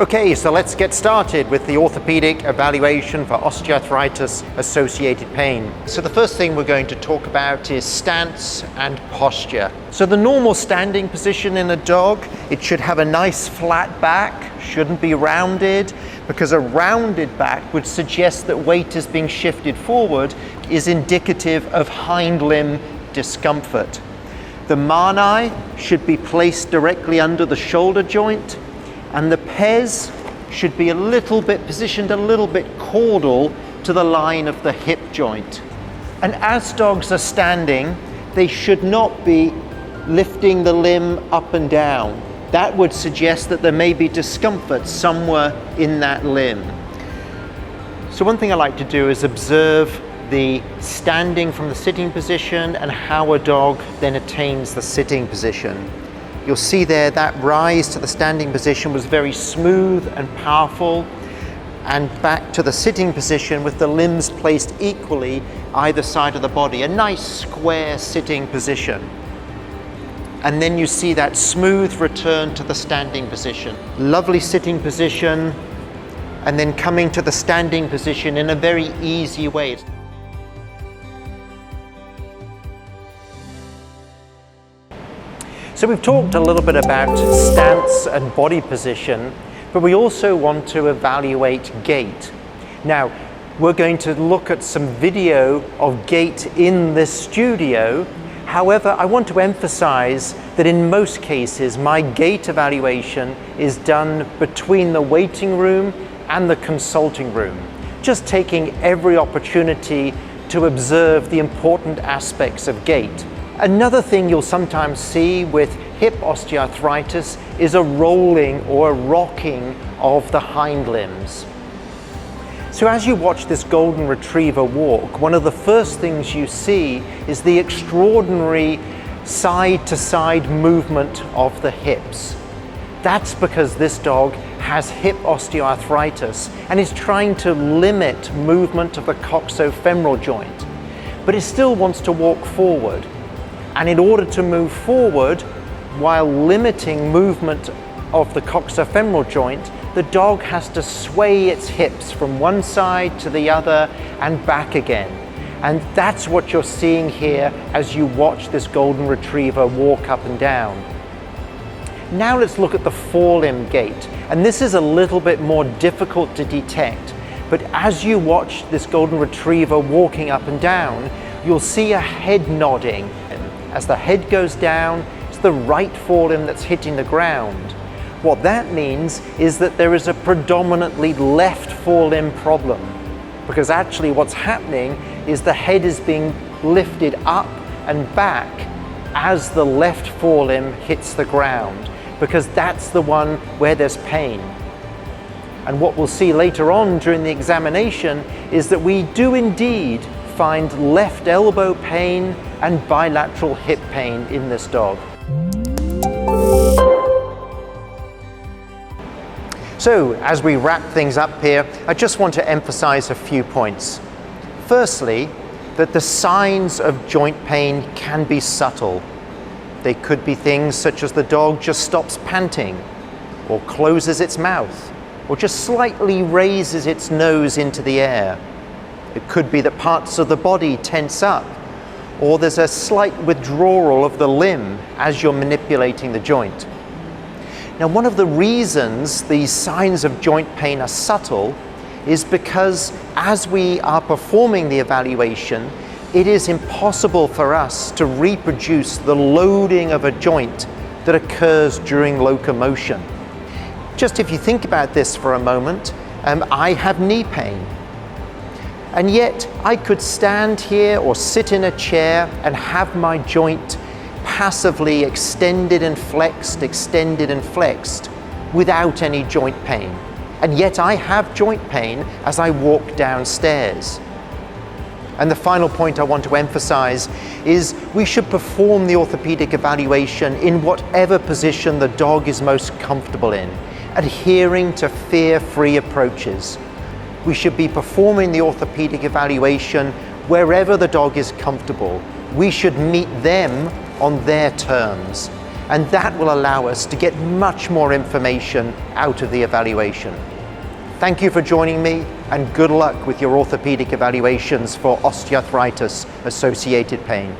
Okay, so let's get started with the orthopedic evaluation for osteoarthritis-associated pain. So the first thing we're going to talk about is stance and posture. So the normal standing position in a dog, it should have a nice flat back, shouldn't be rounded, because a rounded back would suggest that weight is being shifted forward, is indicative of hind limb discomfort. The mani should be placed directly under the shoulder joint, and the pes should be positioned a little bit caudal to the line of the hip joint. And as dogs are standing, they should not be lifting the limb up and down. That would suggest that there may be discomfort somewhere in that limb. So one thing I like to do is observe the standing from the sitting position and how a dog then attains the sitting position. You'll see there that rise to the standing position was very smooth and powerful, and back to the sitting position with the limbs placed equally either side of the body, a nice square sitting position. And then you see that smooth return to the standing position. Lovely sitting position, and then coming to the standing position in a very easy way. So we've talked a little bit about stance and body position, but we also want to evaluate gait. Now, we're going to look at some video of gait in this studio. However, I want to emphasize that in most cases, my gait evaluation is done between the waiting room and the consulting room, just taking every opportunity to observe the important aspects of gait. Another thing you'll sometimes see with hip osteoarthritis is a rolling or a rocking of the hind limbs. So as you watch this golden retriever walk, one of the first things you see is the extraordinary side-to-side movement of the hips. That's because this dog has hip osteoarthritis and is trying to limit movement of the coxofemoral joint, but it still wants to walk forward. And in order to move forward while limiting movement of the coxofemoral joint, the dog has to sway its hips from one side to the other and back again. And that's what you're seeing here as you watch this golden retriever walk up and down. Now let's look at the forelimb gait. And this is a little bit more difficult to detect. But as you watch this golden retriever walking up and down, you'll see a head nodding. As the head goes down, it's the right forelimb that's hitting the ground. What that means is that there is a predominantly left forelimb problem, because actually what's happening is the head is being lifted up and back as the left forelimb hits the ground, because that's the one where there's pain. And what we'll see later on during the examination is that we do indeed find left elbow pain and bilateral hip pain in this dog. So, as we wrap things up here, I just want to emphasize a few points. Firstly, that the signs of joint pain can be subtle. They could be things such as the dog just stops panting, or closes its mouth, or just slightly raises its nose into the air. It could be that parts of the body tense up, or there's a slight withdrawal of the limb as you're manipulating the joint. Now, one of the reasons these signs of joint pain are subtle is because as we are performing the evaluation, it is impossible for us to reproduce the loading of a joint that occurs during locomotion. Just if you think about this for a moment, I have knee pain. And yet I could stand here or sit in a chair and have my joint passively extended and flexed without any joint pain. And yet I have joint pain as I walk downstairs. And the final point I want to emphasize is we should perform the orthopedic evaluation in whatever position the dog is most comfortable in, adhering to fear-free approaches. We should be performing the orthopedic evaluation wherever the dog is comfortable. We should meet them on their terms. And that will allow us to get much more information out of the evaluation. Thank you for joining me, and good luck with your orthopedic evaluations for osteoarthritis-associated pain.